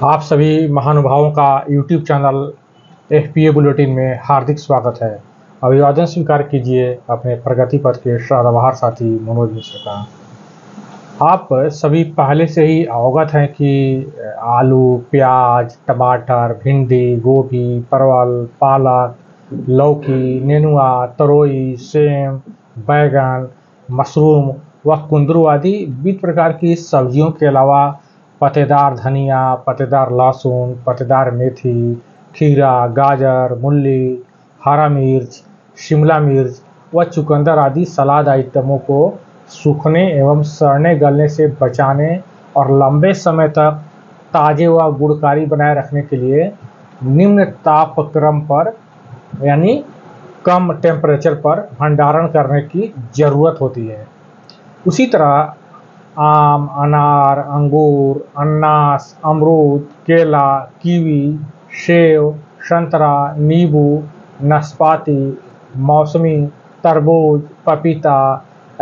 आप सभी महानुभावों का यूट्यूब चैनल एफपीए बुलेटिन में हार्दिक स्वागत है। अभिवादन स्वीकार कीजिए अपने प्रगति पथ के सदाबहार साथी मनोज मिश्र का। आप सभी पहले से ही अवगत हैं कि आलू, प्याज, टमाटर, भिंडी, गोभी, परवल, पालक, लौकी, नेनुआ, तरोई, सेम, बैगन, मशरूम व कुंदरू आदि विविध प्रकार की सब्जियों के अलावा पत्तेदार धनिया, पत्तेदार लहसुन, पत्तेदार मेथी, खीरा, गाजर, मूली, हरा मिर्च, शिमला मिर्च व चुकंदर आदि सलाद आइटमों को सूखने एवं सड़ने गलने से बचाने और लंबे समय तक ताज़े व गुणकारी बनाए रखने के लिए निम्न तापक्रम पर यानी कम टेम्परेचर पर भंडारण करने की ज़रूरत होती है। उसी तरह आम, अनार, अंगूर, अनानास, अमरूद, केला, कीवी, सेब, संतरा, नींबू, नाशपाती, मौसमी, तरबूज, पपीता,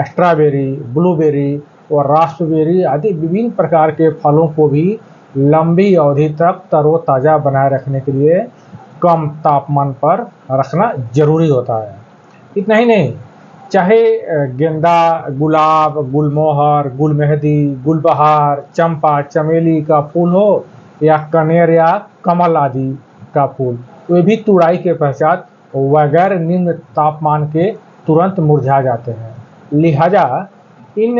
स्ट्रॉबेरी, ब्लूबेरी और रास्पबेरी आदि विभिन्न प्रकार के फलों को भी लंबी अवधि तक तरोताज़ा बनाए रखने के लिए कम तापमान पर रखना जरूरी होता है। इतना ही नहीं, चाहे गेंदा, गुलाब, गुलमोहर, गुलमेहंदी, गुलबहार, चंपा, चमेली का फूल हो या कनेर या कमल आदि का फूल, वे भी तुड़ाई के पश्चात बगैर निम्न तापमान के तुरंत मुरझा जाते हैं। लिहाजा इन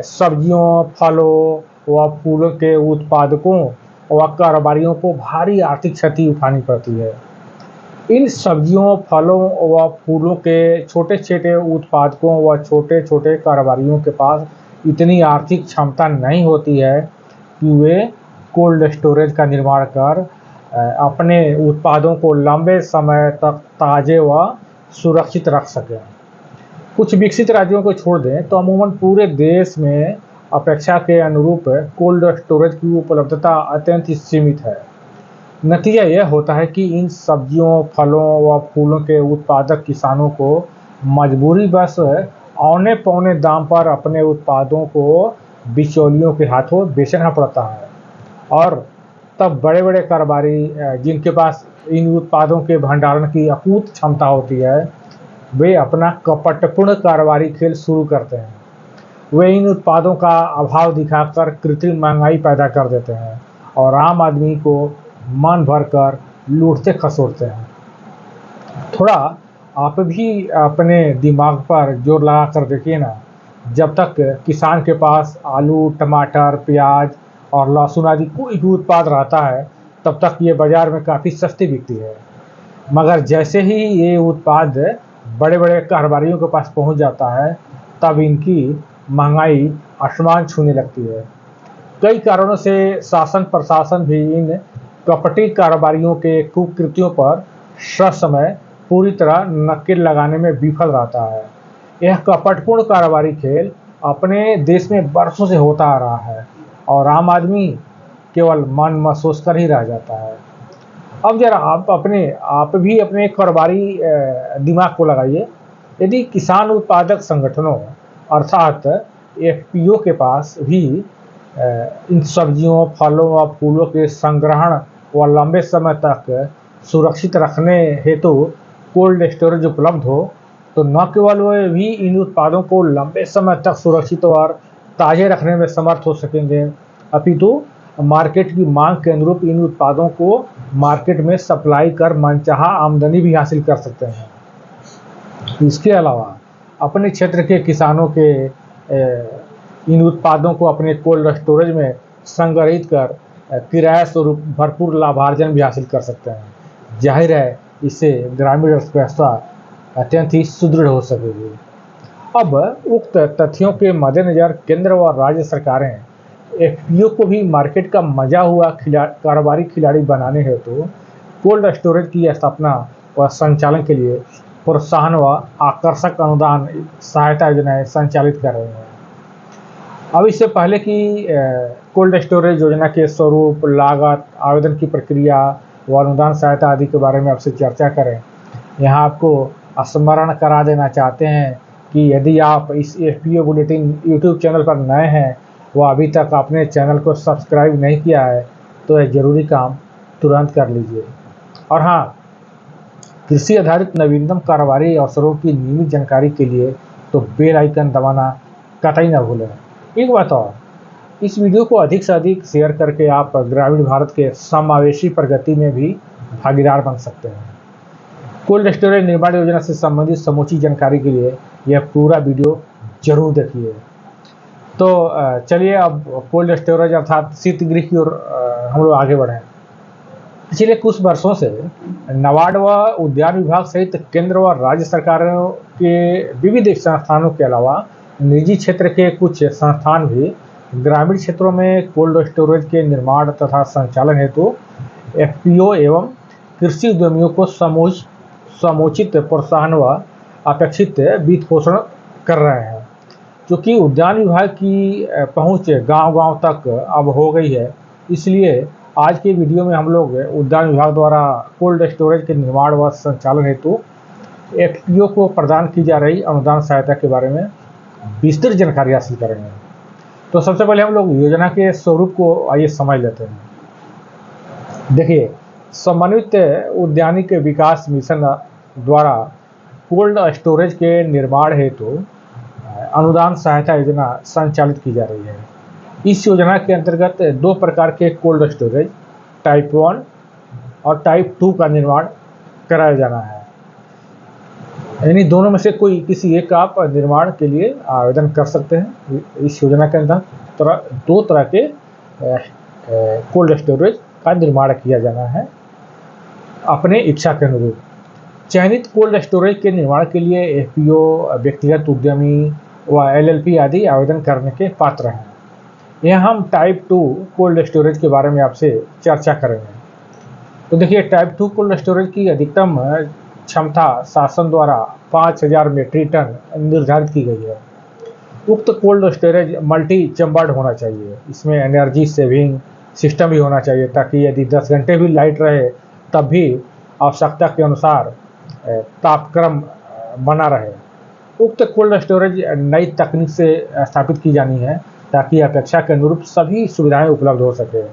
सब्जियों, फलों व फूलों के उत्पादकों व कारोबारियों को भारी आर्थिक क्षति उठानी पड़ती है। इन सब्जियों, फलों व फूलों के छोटे छोटे उत्पादकों व छोटे छोटे कारोबारियों के पास इतनी आर्थिक क्षमता नहीं होती है कि वे कोल्ड स्टोरेज का निर्माण कर अपने उत्पादों को लंबे समय तक ताज़े व सुरक्षित रख सकें। कुछ विकसित राज्यों को छोड़ दें तो अमूमन पूरे देश में अपेक्षा के अनुरूप कोल्ड स्टोरेज की उपलब्धता अत्यंत सीमित है। नतीजा यह होता है कि इन सब्जियों, फलों व फूलों के उत्पादक किसानों को मजबूरीवश औने पौने दाम पर अपने उत्पादों को बिचौलियों के हाथों बेचना पड़ता है और तब बड़े बड़े कारोबारी जिनके पास इन उत्पादों के भंडारण की अकूत क्षमता होती है, वे अपना कपटपूर्ण कारोबारी खेल शुरू करते हैं। वे इन उत्पादों का अभाव दिखाकर कृत्रिम महंगाई पैदा कर देते हैं और आम आदमी को मन भर कर लूटते खसोटते हैं। थोड़ा आप भी अपने दिमाग पर जोर लगा कर देखिए ना, जब तक किसान के पास आलू, टमाटर, प्याज और लहसुन आदि कोई भी उत्पाद रहता है, तब तक ये बाजार में काफ़ी सस्ती बिकती है। मगर जैसे ही ये उत्पाद बड़े बड़े कारोबारियों के पास पहुंच जाता है, तब इनकी महंगाई आसमान छूने लगती है। कई कारणों से शासन प्रशासन भी इन कपटी कारोबारियों के कुकृत्यों पर ससमय पूरी तरह नकेल लगाने में विफल रहता है। यह कपटपूर्ण कारोबारी खेल अपने देश में बरसों से होता आ रहा है और आम आदमी केवल मन महसूस कर ही रह जाता है। अब जरा आप भी अपने कारोबारी दिमाग को लगाइए। यदि किसान उत्पादक संगठनों अर्थात एफपीओ के पास भी इन सब्जियों, फलों व फूलों के संग्रहण व लंबे समय तक सुरक्षित रखने हेतु कोल्ड स्टोरेज उपलब्ध हो, तो न केवल वे भी इन उत्पादों को लंबे समय तक सुरक्षित और ताज़े रखने में समर्थ हो सकेंगे, अपितु मार्केट की मांग के अनुरूप इन उत्पादों को मार्केट में सप्लाई कर मनचाहा आमदनी भी हासिल कर सकते हैं। इसके अलावा अपने क्षेत्र के किसानों के इन उत्पादों को अपने कोल्ड स्टोरेज में संग्रहित कर किराया स्वरूप भरपूर लाभार्जन भी हासिल कर सकते हैं। जाहिर है, इससे ग्रामीण अर्थव्यवस्था अत्यंत ही सुदृढ़ हो सकेगी। अब उक्त तथ्यों के मद्देनजर केंद्र व राज्य सरकारें एफपीओ को भी मार्केट का मजा हुआ कारोबारी खिलाड़ी बनाने हेतु कोल्ड स्टोरेज की स्थापना व संचालन के लिए प्रोत्साहन व आकर्षक अनुदान सहायता योजनाएं संचालित कर रही हैं। अब इससे पहले कि कोल्ड स्टोरेज योजना के स्वरूप, लागत, आवेदन की प्रक्रिया व अनुदान सहायता आदि के बारे में आपसे चर्चा करें, यहाँ आपको स्मरण करा देना चाहते हैं कि यदि आप इस एफपीओ बुलेटिन यूट्यूब चैनल पर नए हैं व अभी तक आपने चैनल को सब्सक्राइब नहीं किया है, तो यह जरूरी काम तुरंत कर लीजिए। और हाँ, कृषि आधारित नवीनतम कारोबारी अवसरों की नियमित जानकारी के लिए तो बेल आइकन दबाना कतई न भूलें। एक बात और, इस वीडियो को अधिक से अधिक शेयर करके आप ग्रामीण भारत के समावेशी प्रगति में भी भागीदार बन सकते हैं। कोल्ड स्टोरेज निर्माण योजना से संबंधित समूची जानकारी के लिए यह पूरा वीडियो जरूर देखिए। तो चलिए अब कोल्ड स्टोरेज अर्थात शीतगृह की ओर हम लोग आगे बढ़ें। पिछले कुछ वर्षों से नाबार्ड व उद्यान विभाग सहित केंद्र व राज्य सरकारों के विविध संस्थानों के अलावा निजी क्षेत्र के कुछ संस्थान भी ग्रामीण क्षेत्रों में कोल्ड स्टोरेज के निर्माण तथा संचालन हेतु एफपीओ एवं कृषि उद्यमियों को समुचित प्रोत्साहन व अपेक्षित वित्त पोषण कर रहे हैं। क्योंकि उद्यान विभाग की पहुंच गांव-गांव तक अब हो गई है, इसलिए आज के वीडियो में हम लोग उद्यान विभाग द्वारा कोल्ड स्टोरेज के निर्माण व संचालन हेतु एफपीओ को प्रदान की जा रही अनुदान सहायता के बारे में विस्तृत जानकारी हासिल करेंगे। तो सबसे पहले हम लोग योजना के स्वरूप को आइए समझ लेते हैं। देखिए, समन्वित उद्यानिक विकास मिशन द्वारा कोल्ड स्टोरेज के निर्माण हेतु अनुदान सहायता योजना संचालित की जा रही है। इस योजना के अंतर्गत दो प्रकार के कोल्ड स्टोरेज टाइप 1 और टाइप 2 का निर्माण कराया जाना है। यानी दोनों में से कोई किसी एक का आप निर्माण के लिए आवेदन कर सकते हैं। इस योजना के अंदर दो तरह के कोल्ड स्टोरेज का निर्माण किया जाना है अपने इच्छा के अनुरूप। चयनित कोल्ड स्टोरेज के निर्माण के लिए एफपीओ, व्यक्तिगत उद्यमी व एलएलपी आदि आवेदन करने के पात्र हैं। यहाँ हम टाइप 2 कोल्ड स्टोरेज के बारे में आपसे चर्चा करेंगे। तो देखिए, टाइप 2 कोल्ड स्टोरेज की अधिकतम क्षमता शासन द्वारा 5000 मीट्रिक टन निर्धारित की गई है। उक्त कोल्ड स्टोरेज मल्टी चैम्बर्ड होना चाहिए। इसमें एनर्जी सेविंग सिस्टम भी होना चाहिए, ताकि यदि 10 घंटे भी लाइट रहे तब भी आवश्यकता के अनुसार तापक्रम बना रहे। उक्त कोल्ड स्टोरेज नई तकनीक से स्थापित की जानी है, ताकि अपेक्षा के अनुरूप सभी सुविधाएं उपलब्ध हो सके।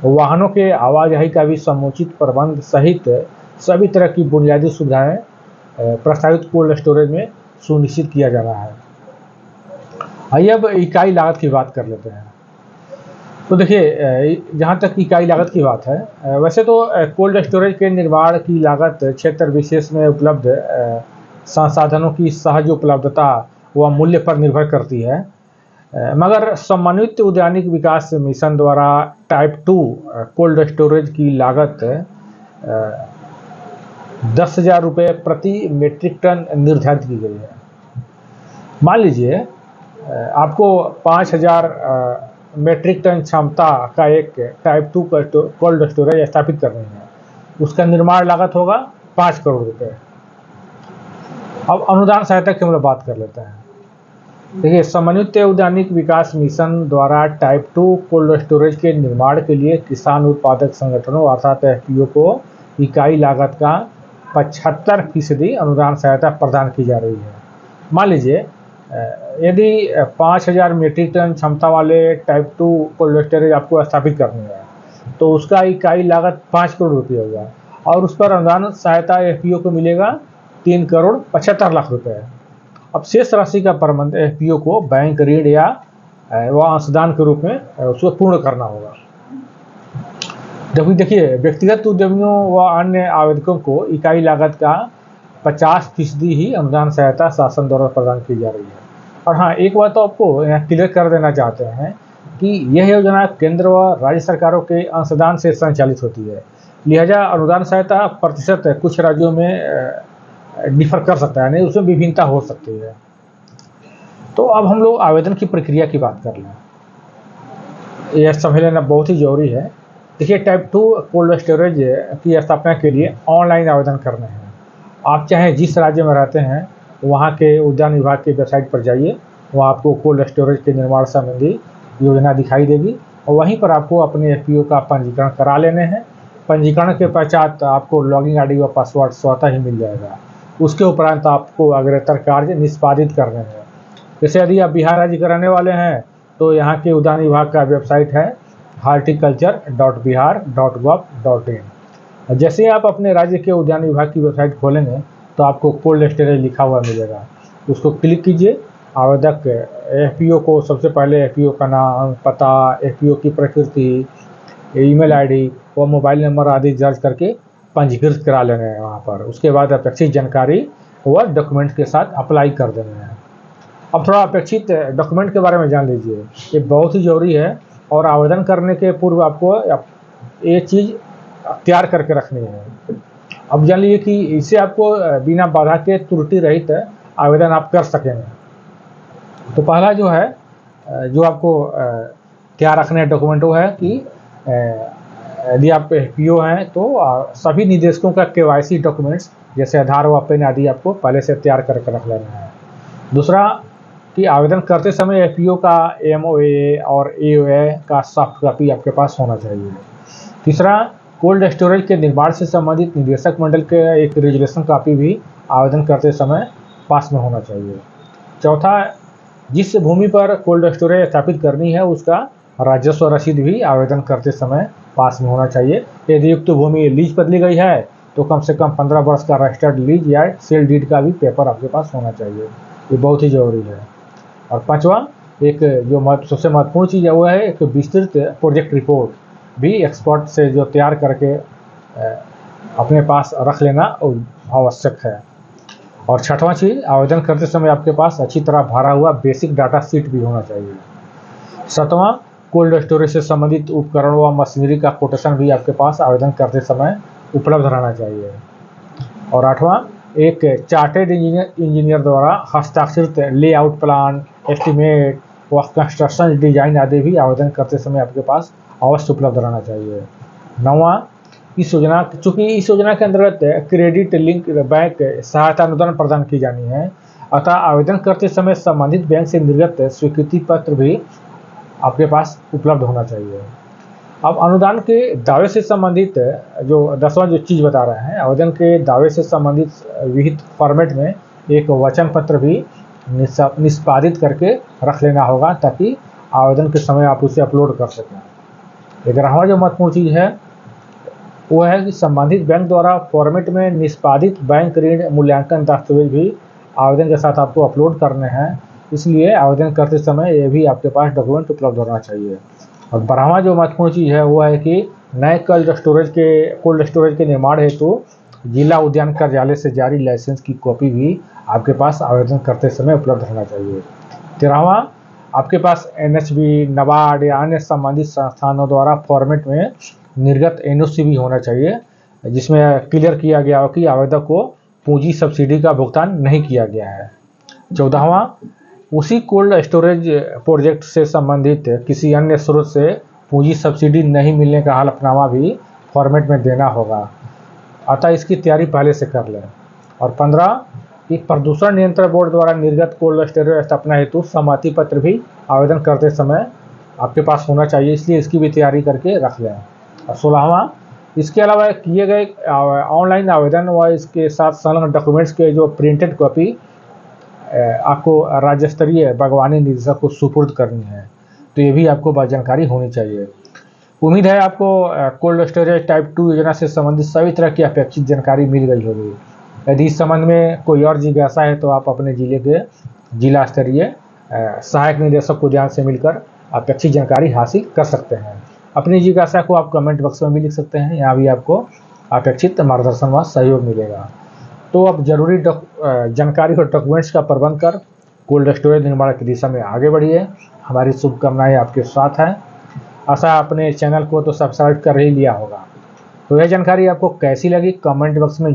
वाहनों के आवाजाही का भी समुचित प्रबंध सहित सभी तरह की बुनियादी सुविधाएं प्रस्तावित कोल्ड स्टोरेज में सुनिश्चित किया जाना है। आइए अब इकाई लागत की बात कर लेते हैं। तो देखिए, जहाँ तक इकाई लागत की बात है, वैसे तो कोल्ड स्टोरेज के निर्माण की लागत क्षेत्र विशेष में उपलब्ध संसाधनों की सहज उपलब्धता व मूल्य पर निर्भर करती है। मगर समन्वित उद्यानिक विकास मिशन द्वारा टाइप 2 कोल्ड स्टोरेज की लागत 10,000 रुपये प्रति मीट्रिक टन निर्धारित की गई है। मान लीजिए आपको 5,000 मीट्रिक टन क्षमता का एक टाइप 2 कोल्ड स्टोरेज स्थापित करनी है। उसका निर्माण लागत होगा 5 करोड़ रुपए। अब अनुदान सहायता की हम लोग बात कर लेते हैं। देखिए, समन्वित उद्यानिक विकास मिशन द्वारा टाइप 2 कोल्ड स्टोरेज के निर्माण के लिए किसान उत्पादक संगठनों अर्थात एफपीओ को इकाई लागत का 75% अनुदान सहायता प्रदान की जा रही है। मान लीजिए यदि 5,000 मीट्रिक टन क्षमता वाले टाइप 2 कोल्ड स्टोरेज आपको स्थापित करनी है, तो उसका इकाई लागत 5 करोड़ रुपये होगा और उस पर अनुदान सहायता एफपीओ को मिलेगा 3 करोड़ 75 लाख रुपए। अब शेष राशि का प्रबंध एफपीओ को बैंक ऋण या अंशदान के रूप में उसको पूर्ण करना होगा। जबकि देखिए, व्यक्तिगत उद्यमियों व अन्य आवेदकों को इकाई लागत का 50% ही अनुदान सहायता शासन द्वारा प्रदान की जा रही है। और हाँ, एक बात तो आपको यहाँ क्लियर कर देना चाहते हैं कि यह योजना केंद्र व राज्य सरकारों के अंशदान से संचालित होती है। लिहाजा अनुदान सहायता प्रतिशत कुछ राज्यों में डिफर कर सकता है, नहीं उसमें विभिन्नता हो सकती है। तो अब हम लोग आवेदन की प्रक्रिया की बात कर लें। यह समझ लेना बहुत ही जरूरी है। देखिए, टाइप 2 कोल्ड स्टोरेज की स्थापना के लिए ऑनलाइन आवेदन करने हैं। आप चाहे जिस राज्य में रहते हैं वहाँ के उद्यान विभाग की वेबसाइट पर जाइए, वहाँ आपको कोल्ड स्टोरेज के निर्माण संबंधी योजना दिखाई देगी और वहीं पर आपको अपने एफपीओ का पंजीकरण करा लेने हैं। पंजीकरण के पश्चात आपको लॉगिन आईडी व पासवर्ड स्वतः ही मिल जाएगा। उसके उपरांत आपको अग्रेतर कार्य निष्पादित करने हैं। जैसे यदि आप बिहार राज्य के रहने वाले हैं तो यहाँ के उद्यान विभाग का वेबसाइट है horticulture.bihar.gov.in। जैसे ही आप अपने राज्य के उद्यान विभाग की वेबसाइट खोलेंगे तो आपको कोल्ड स्टोरेज लिखा हुआ मिलेगा, उसको क्लिक कीजिए। आवेदक एफपीओ को सबसे पहले एफपीओ का नाम, पता, एफपीओ की प्रकृति, ईमेल आईडी व मोबाइल नंबर आदि दर्ज करके पंजीकृत करा लेना है वहाँ पर। उसके बाद अपेक्षित जानकारी व डॉक्यूमेंट के साथ अप्लाई कर देना है। अब थोड़ा अपेक्षित डॉक्यूमेंट के बारे में जान लीजिए, ये बहुत ही ज़रूरी है और आवेदन करने के पूर्व आपको ये चीज़ तैयार करके रखनी है। अब जान लीजिए कि इससे आपको बिना बाधा के त्रुटि रहित आवेदन आप कर सकेंगे। तो पहला जो है जो आपको क्या रखना है डॉक्यूमेंट, वो है कि यदि आप पीओ हैं तो सभी निदेशकों का केवाईसी डॉक्यूमेंट्स जैसे आधार व पैन आदि आपको पहले से तैयार करके रख लेना है। दूसरा कि आवेदन करते समय एफपीओ का एमओए और एओए का सॉफ्ट कॉपी आपके पास होना चाहिए। तीसरा, कोल्ड स्टोरेज के निर्माण से संबंधित निदेशक मंडल के एक रेजुलेशन कॉपी भी आवेदन करते समय पास में होना चाहिए। चौथा, जिस भूमि पर कोल्ड स्टोरेज स्थापित करनी है उसका राजस्व रसीद भी आवेदन करते समय पास में होना चाहिए। यदि युक्त भूमि लीज पर ली गई है तो कम से कम 15 वर्ष का रजिस्टर्ड लीज या सेल डीड का भी पेपर आपके पास होना चाहिए, ये बहुत ही जरूरी है। और पांचवा, एक जो सबसे महत्वपूर्ण चीज़ है वो है एक विस्तृत प्रोजेक्ट रिपोर्ट भी एक्सपर्ट से जो तैयार करके अपने पास रख लेना आवश्यक है। और छठवां चीज़, आवेदन करते समय आपके पास अच्छी तरह भरा हुआ बेसिक डाटा शीट भी होना चाहिए। सातवां, कोल्ड स्टोरेज से संबंधित उपकरण व मशीनरी का कोटेशन भी आपके पास आवेदन करते समय उपलब्ध रहना चाहिए। और आठवां, एक चार्टेड इंजीनियर द्वारा हस्ताक्षरित लेआउट प्लान, एस्टीमेट व कंस्ट्रक्शन डिजाइन आदि भी आवेदन करते समय आपके पास अवश्य उपलब्ध रहना चाहिए। नौवां, चूंकि इस योजना के अंतर्गत क्रेडिट लिंक बैंक सहायता अनुदान प्रदान की जानी है, अतः आवेदन करते समय संबंधित बैंक से निर्गत स्वीकृति पत्र भी आपके पास उपलब्ध होना चाहिए। अब अनुदान के दावे से संबंधित जो 10वां जो चीज़ बता रहे हैं, आवेदन के दावे से संबंधित विहित फॉर्मेट में एक वचन पत्र भी निष्पादित करके रख लेना होगा ताकि आवेदन के समय आप उसे अपलोड कर सकें। 11वां जो महत्वपूर्ण चीज़ है वो है कि संबंधित बैंक द्वारा फॉर्मेट में निष्पादित बैंक ऋण मूल्यांकन दस्तावेज भी आवेदन के साथ आपको अपलोड करने हैं, इसलिए आवेदन करते समय ये भी आपके पास डॉक्यूमेंट उपलब्ध होना चाहिए। और 12वां जो महत्वपूर्ण चीज़ है वो है कि नए कोल्ड स्टोरेज के निर्माण हेतु जिला उद्यान कार्यालय से जारी लाइसेंस की कॉपी भी आपके पास आवेदन करते समय उपलब्ध होना चाहिए। 13वां, आपके पास एनएचबी, नाबार्ड या अन्य संबंधित संस्थानों द्वारा फॉर्मेट में निर्गत एनओसी भी होना चाहिए जिसमें क्लियर किया गया हो कि आवेदक को पूंजी सब्सिडी का भुगतान नहीं किया गया है। 14वां, उसी कोल्ड स्टोरेज प्रोजेक्ट से संबंधित किसी अन्य स्रोत से पूंजी सब्सिडी नहीं मिलने का हलफनामा भी फॉर्मेट में देना होगा, अतः इसकी तैयारी पहले से कर लें। और 15, एक प्रदूषण नियंत्रण बोर्ड द्वारा निर्गत कोल्ड स्टोरेज स्थापना हेतु सहमति पत्र भी आवेदन करते समय आपके पास होना चाहिए, इसलिए इसकी भी तैयारी करके रख लें। और 16वां, इसके अलावा किए गए ऑनलाइन आवेदन व इसके साथ संलग्न डॉक्यूमेंट्स के जो प्रिंटेड कॉपी आपको राज्य स्तरीय बागवानी निदेशक को सुपुर्द करनी है, तो ये भी आपको जानकारी होनी चाहिए। उम्मीद है आपको कोल्ड स्टोरेज टाइप 2 योजना से संबंधित सभी तरह की अपेक्षित जानकारी मिल गई होगी। यदि इस संबंध में कोई और जिज्ञासा है तो आप अपने जिले के जिला स्तरीय सहायक निदेशक उद्यान से मिलकर अपेक्षित जानकारी हासिल कर सकते हैं। अपनी जिज्ञासा को आप कमेंट बॉक्स में भी लिख सकते हैं, यहाँ भी आपको अपेक्षित मार्गदर्शन व सहयोग मिलेगा। तो अब जरूरी जानकारी और डॉक्यूमेंट्स का प्रबंध कर कोल्ड स्टोरेज निर्माण की दिशा में आगे बढ़िए। हमारी शुभकामनाएं आपके साथ हैं। आशा अपने चैनल को तो सब्सक्राइब कर ही लिया होगा। तो यह जानकारी आपको कैसी लगी कमेंट बॉक्स में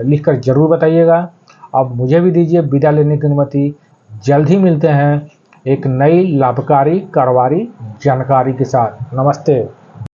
लिखकर जरूर बताइएगा। अब मुझे भी दीजिए विदा लेने की अनुमति। जल्द ही मिलते हैं एक नई लाभकारी कारोबारी जानकारी के साथ। नमस्ते।